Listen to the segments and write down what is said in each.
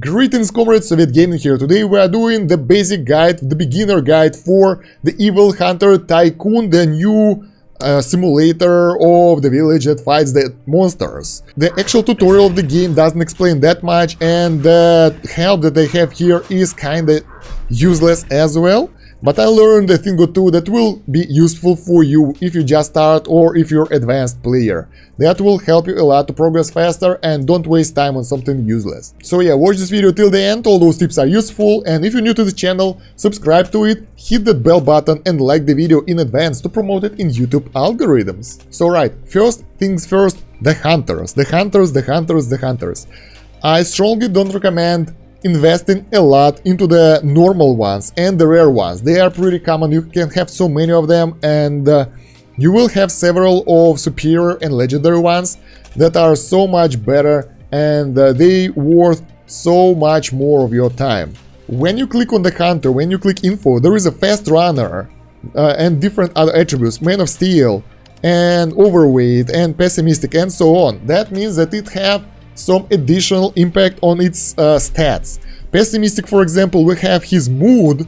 Greetings comrades, Soviet Gaming here. Today we are doing the basic guide, the beginner guide for the Evil Hunter Tycoon, the new simulator of the village that fights the monsters. The actual tutorial of the game doesn't explain that much, and the help that they have here is kinda useless as well. But I learned a thing or two that will be useful for you if you just start or if you're advanced player. That will help you a lot to progress faster and don't waste time on something useless. So yeah, watch this video till the end, all those tips are useful, and if you're new to the channel, subscribe to it, hit that bell button and like the video in advance to promote it in YouTube algorithms. So right, first things first, the hunters. I strongly don't recommend investing a lot into the normal ones and the rare ones. They are pretty common, you can have so many of them, and you will have several of superior and legendary ones that are so much better, and they worth so much more of your time. When you click on the hunter, when you click info, there is a fast runner and different other attributes, man of steel and overweight and pessimistic and so on. That means that it have some additional impact on its stats. Pessimistic, for example, we have his mood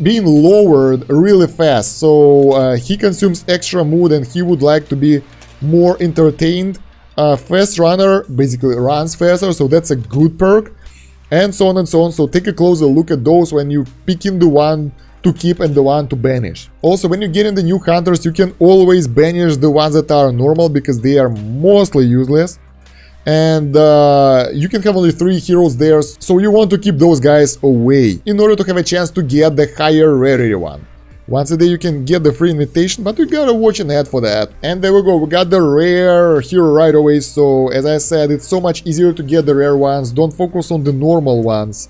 being lowered really fast, so he consumes extra mood and he would like to be more entertained. Fast runner basically runs faster, so that's a good perk, and so on and so on. So take a closer look at those when you pick in the one to keep and the one to banish. Also, when you get in the new hunters, you can always banish the ones that are normal because they are mostly useless. And you can have only 3 heroes there, so you want to keep those guys away in order to have a chance to get the higher rarity one. Once a day you can get the free invitation, but you gotta watch an ad for that. And there we go, we got the rare hero right away, so as I said, it's so much easier to get the rare ones. Don't focus on the normal ones.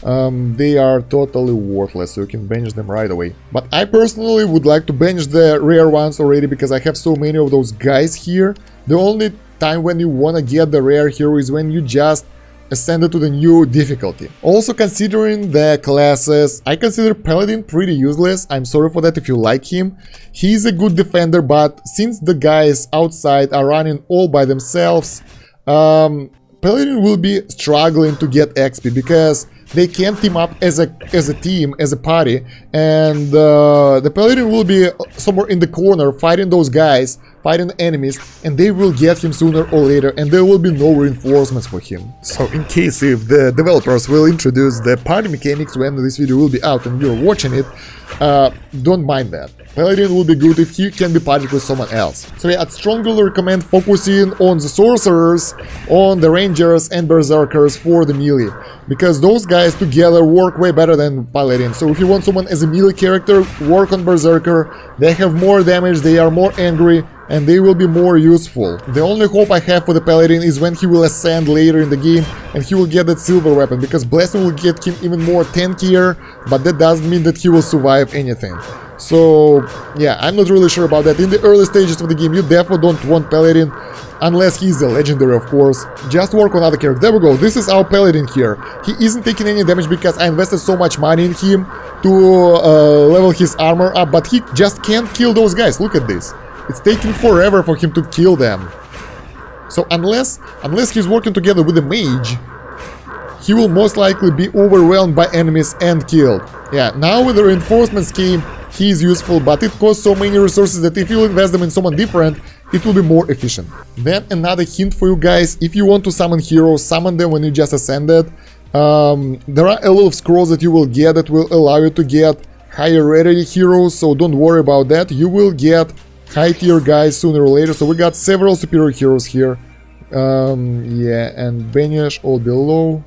They are totally worthless, so you can banish them right away. But I personally would like to banish the rare ones already because I have so many of those guys here. The only time when you want to get the rare hero is when you just ascended to the new difficulty. Also, considering the classes, I consider Paladin pretty useless. I'm sorry for that if you like him. He's a good defender, but since the guys outside are running all by themselves, Paladin will be struggling to get XP because they can't team up as a team, as a party, and the Paladin will be somewhere in the corner fighting those guys, fighting the enemies, and they will get him sooner or later, and there will be no reinforcements for him. So in case if the developers will introduce the party mechanics when this video will be out and you're watching it, don't mind that. Paladin will be good if he can be partied with someone else. So yeah, I'd strongly recommend focusing on the sorcerers, on the rangers and berserkers for the melee, because those guys together work way better than Paladin. So if you want someone as a melee character, work on berserker. They have more damage, they are more angry, and they will be more useful. The only hope I have for the Paladin is when he will ascend later in the game and he will get that silver weapon, because Blessing will get him even more tankier, but that doesn't mean that he will survive anything. So yeah, I'm not really sure about that. In the early stages of the game, you definitely don't want Paladin, unless he's a legendary, of course. Just work on other characters. There we go, this is our Paladin here. He isn't taking any damage because I invested so much money in him to level his armor up, but he just can't kill those guys. Look at this. It's taking forever for him to kill them. So unless he's working together with a mage, he will most likely be overwhelmed by enemies and killed. Yeah, now with the reinforcement scheme, he's useful, but it costs so many resources that if you invest them in someone different, it will be more efficient. Then another hint for you guys, if you want to summon heroes, summon them when you just ascended. There are a lot of scrolls that you will get that will allow you to get higher rarity heroes, so don't worry about that. You will get high tier guys sooner or later, so we got several superior heroes here. Yeah, and banish all below.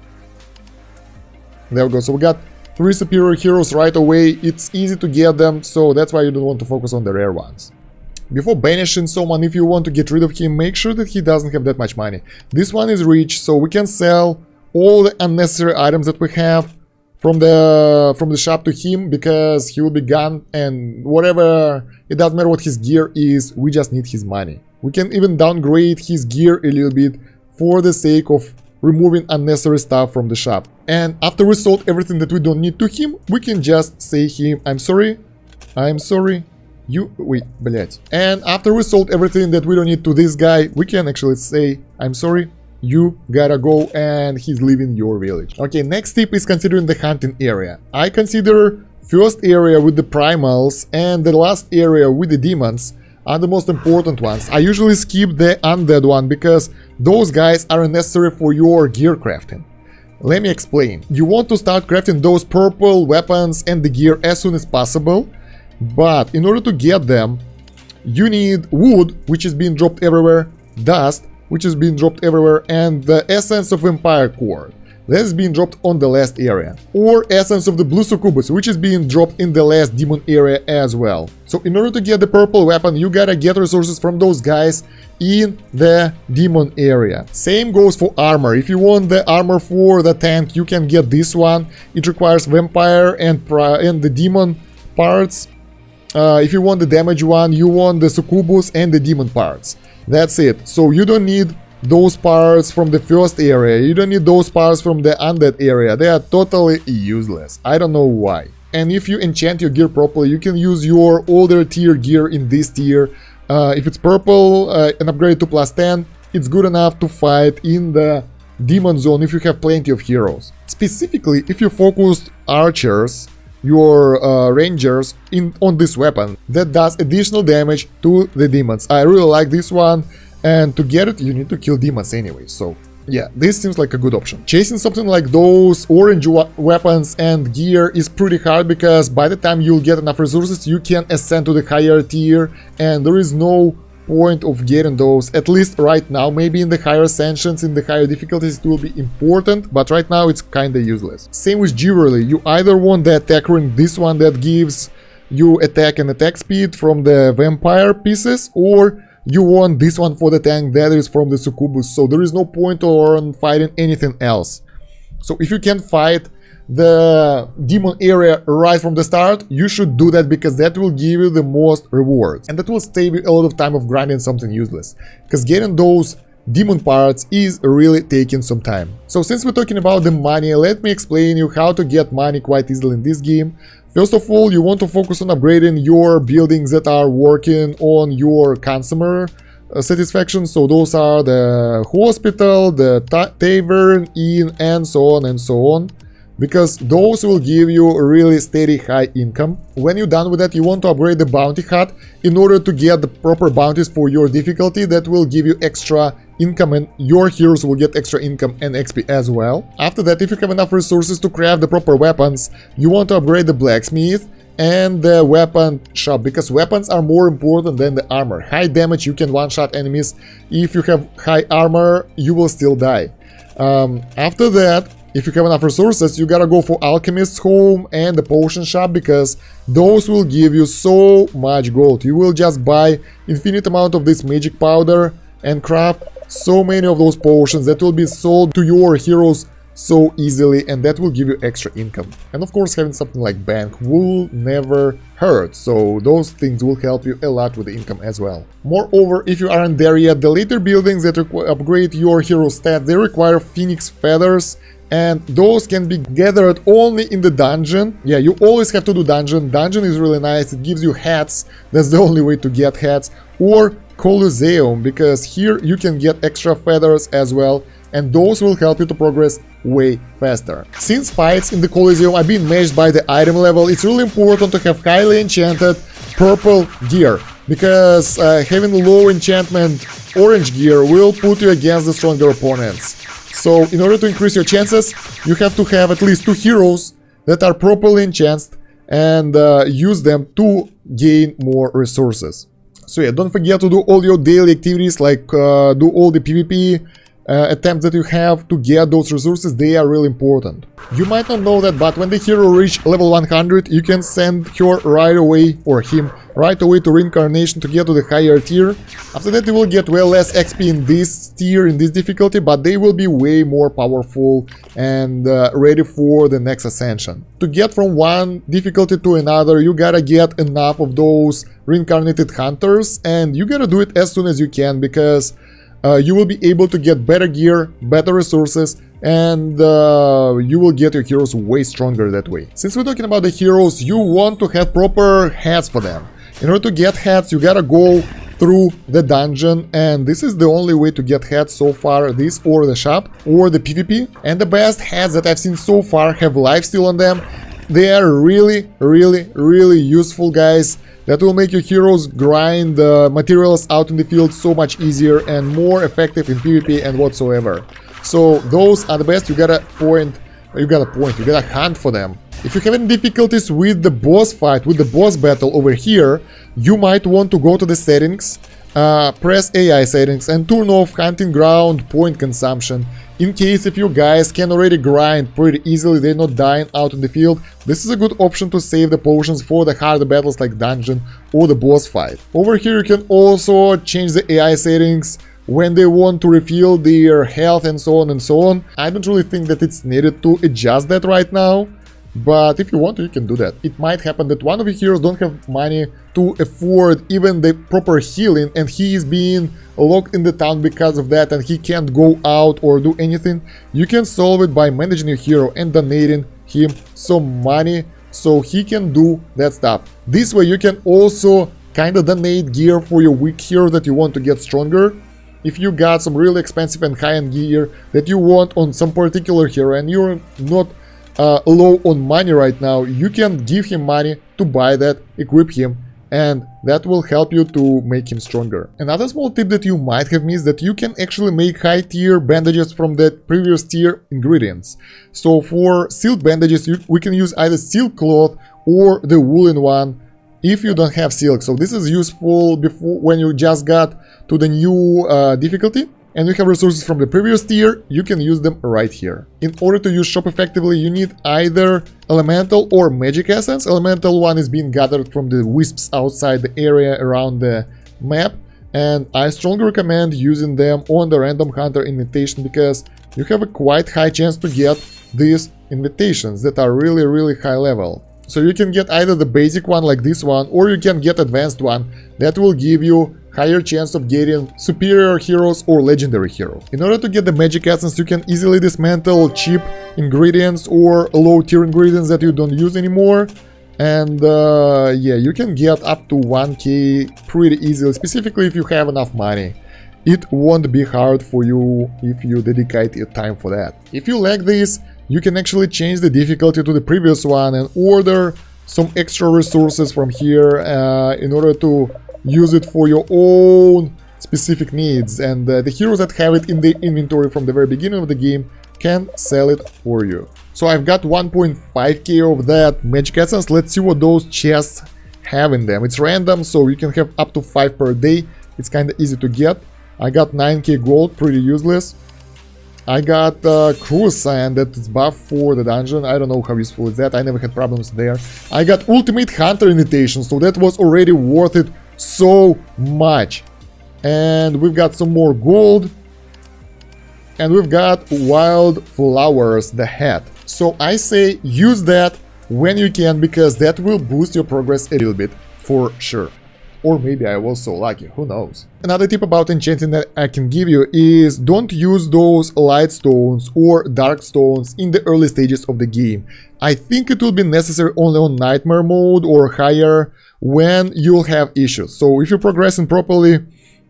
There we go, so we got 3 superior heroes right away. It's easy to get them, so that's why you don't want to focus on the rare ones. Before banishing someone, if you want to get rid of him, make sure that he doesn't have that much money. This one is rich, so we can sell all the unnecessary items that we have from the shop to him, because he will be gone, and whatever, it doesn't matter what his gear is, we just need his money. We can even downgrade his gear a little bit for the sake of removing unnecessary stuff from the shop. And after we sold everything that we don't need to him, we can just say him, I'm sorry, you, wait, блять. And after we sold everything that we don't need to this guy, we can actually say, I'm sorry, you gotta go and he's leaving your village. Okay, next tip is considering the hunting area. I consider first area with the primals and the last area with the demons are the most important ones. I usually skip the undead one because those guys are necessary for your gear crafting. Let me explain. You want to start crafting those purple weapons and the gear as soon as possible, but in order to get them, you need wood, which is being dropped everywhere, dust, which is being dropped everywhere, and the essence of vampire core. That is being dropped on the last area. Or essence of the blue succubus, which is being dropped in the last demon area as well. So in order to get the purple weapon, you gotta get resources from those guys in the demon area. Same goes for armor. If you want the armor for the tank, you can get this one. It requires vampire and the demon parts. If you want the damage one, you want the succubus and the demon parts. That's it. So you don't need those parts from the first area, you don't need those parts from the undead area, they are totally useless. I don't know why. And if you enchant your gear properly, you can use your older tier gear in this tier. If it's purple and upgrade to +10, it's good enough to fight in the demon zone if you have plenty of heroes. Specifically, if you focused archers, your rangers on this weapon, that does additional damage to the demons. I really like this one. And to get it, you need to kill demons anyway, so yeah, this seems like a good option. Chasing something like those orange weapons and gear is pretty hard because by the time you'll get enough resources, you can ascend to the higher tier, and there is no point of getting those, at least right now. Maybe in the higher ascensions, in the higher difficulties, it will be important, but right now it's kinda useless. Same with jewelry, you either want the attack ring, this one that gives you attack and attack speed from the vampire pieces, or you want this one for the tank that is from the succubus, so there is no point on fighting anything else. So if you can fight the demon area right from the start, you should do that because that will give you the most rewards. And that will save you a lot of time of grinding something useless. Because getting those demon parts is really taking some time. So since we're talking about the money, let me explain you how to get money quite easily in this game. First of all, you want to focus on upgrading your buildings that are working on your consumer satisfaction. So those are the hospital, the tavern, inn, and so on and so on. Because those will give you a really steady high income. When you're done with that, you want to upgrade the bounty hut in order to get the proper bounties for your difficulty that will give you extra income, and your heroes will get extra income and XP as well. After that, if you have enough resources to craft the proper weapons, you want to upgrade the blacksmith and the weapon shop, because weapons are more important than the armor. High damage, you can one-shot enemies. If you have high armor, you will still die. After that, if you have enough resources, you gotta go for Alchemist's Home and the Potion Shop, because those will give you so much gold. You will just buy infinite amount of this magic powder and craft so many of those potions that will be sold to your heroes so easily, and that will give you extra income. And of course, having something like bank will never hurt, so those things will help you a lot with the income as well. Moreover, if you aren't there yet, the later buildings that upgrade your hero stat, they require phoenix feathers, and those can be gathered only in the dungeon. Yeah, you always have to do dungeon. Dungeon is really nice, it gives you hats, that's the only way to get hats, or Colosseum, because here you can get extra feathers as well, and those will help you to progress way faster. Since fights in the Colosseum are being matched by the item level, it's really important to have highly enchanted purple gear, because having low enchantment orange gear will put you against the stronger opponents. So in order to increase your chances, you have to have at least 2 heroes that are properly enchanted and use them to gain more resources. So yeah, don't forget to do all your daily activities, like do all the PvP attempts that you have to get those resources. They are really important. You might not know that, but when the hero reach level 100, you can send her right away, or him, right away to reincarnation to get to the higher tier. After that, they will get way less XP in this tier, in this difficulty, but they will be way more powerful and ready for the next ascension. To get from one difficulty to another, you gotta get enough of those reincarnated hunters, and you gotta do it as soon as you can, because you will be able to get better gear, better resources, and you will get your heroes way stronger that way. Since we're talking about the heroes, you want to have proper hats for them. In order to get hats, you gotta go through the dungeon, and this is the only way to get heads so far, this or the shop or the PvP. And the best heads that I've seen so far have lifesteal on them. They are really useful, guys. That will make your heroes grind materials out in the field so much easier and more effective in PvP and whatsoever. So those are the best. You gotta hunt for them. If you have any difficulties with the boss fight, with the boss battle over here, you might want to go to the settings, press AI settings and turn off hunting ground point consumption. In case if you guys can already grind pretty easily, they're not dying out in the field, this is a good option to save the potions for the harder battles like dungeon or the boss fight. Over here you can also change the AI settings when they want to refill their health and so on and so on. I don't really think that it's needed to adjust that right now, but if you want to, you can do that. It might happen that one of your heroes don't have money to afford even the proper healing and he is being locked in the town because of that and he can't go out or do anything. You can solve it by managing your hero and donating him some money so he can do that stuff. This way you can also kind of donate gear for your weak hero that you want to get stronger. If you got some really expensive and high-end gear that you want on some particular hero and you're not low on money right now, you can give him money to buy that, equip him, and that will help you to make him stronger. Another small tip that you might have missed, that you can actually make high tier bandages from the previous tier ingredients. So for silk bandages we can use either silk cloth or the woolen one if you don't have silk. So this is useful before when you just got to the new difficulty and you have resources from the previous tier, you can use them right here. In order to use shop effectively, you need either elemental or magic essence. Elemental one is being gathered from the wisps outside the area around the map, and I strongly recommend using them on the random hunter invitation because you have a quite high chance to get these invitations that are really high level. So you can get either the basic one like this one, or you can get advanced one that will give you higher chance of getting superior heroes or legendary hero. In order to get the magic essence, you can easily dismantle cheap ingredients or low tier ingredients that you don't use anymore. And yeah, you can get up to 1k pretty easily, specifically if you have enough money. It won't be hard for you if you dedicate your time for that. If you like this, you can actually change the difficulty to the previous one and order some extra resources from here in order to use it for your own specific needs, and the heroes that have it in the inventory from the very beginning of the game can sell it for you. So I've got 1.5k of that magic essence. Let's see what those chests have in them. It's random, so you can have up to 5 per day. It's kind of easy to get. I got 9k gold, pretty useless. I got cruise sand that is buff for the dungeon. I don't know how useful is that. I never had problems there. I got ultimate hunter invitation, so that was already worth it so much. And we've got some more gold. And we've got wild flowers, the hat. So I say use that when you can, because that will boost your progress a little bit for sure. Or maybe I was so lucky, who knows. Another tip about enchanting that I can give you is don't use those light stones or dark stones in the early stages of the game. I think it will be necessary only on nightmare mode or higher when you'll have issues. So if you're progressing properly,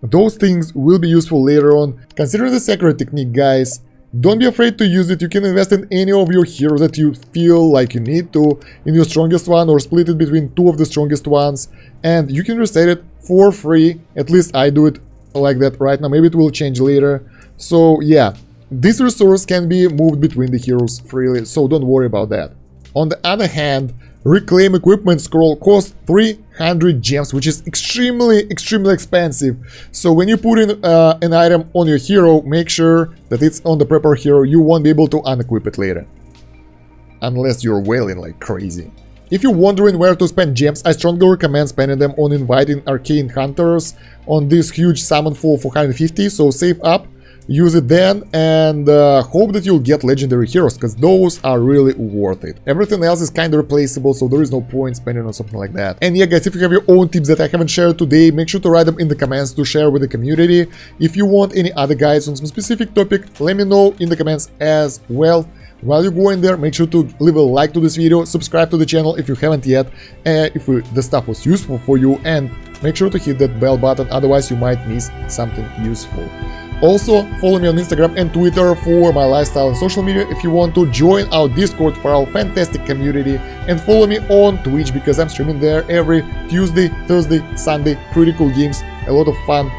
those things will be useful later on. Consider the sacred technique, guys. Don't be afraid to use it. You can invest in any of your heroes that you feel like you need to, in your strongest one, or split it between 2 of the strongest ones, and you can reset it for free. At least I do it like that right now. Maybe it will change later. So yeah, this resource can be moved between the heroes freely, so don't worry about that. On the other hand, Reclaim Equipment Scroll costs 300 gems, which is extremely expensive. So when you put in an item on your hero, make sure that it's on the proper hero. You won't be able to unequip it later, unless you're wailing like crazy. If you're wondering where to spend gems, I strongly recommend spending them on inviting arcane hunters on this huge summon for 450. So save up, use it then, and hope that you'll get legendary heroes, because those are really worth it. Everything else is kind of replaceable, so there is no point spending on something like that. And yeah, guys, if you have your own tips that I haven't shared today, make sure to write them in the comments to share with the community. If you want any other guides on some specific topic, let me know in the comments as well. While you're going there, make sure to leave a like to this video, subscribe to the channel if you haven't yet, if the stuff was useful for you, and make sure to hit that bell button, otherwise you might miss something useful. Also, follow me on Instagram and Twitter for my lifestyle and social media if you want to join our Discord for our fantastic community, and follow me on Twitch because I'm streaming there every Tuesday, Thursday, Sunday, pretty cool games, a lot of fun.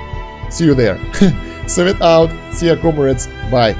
See you there. Save it out, see ya comrades, bye.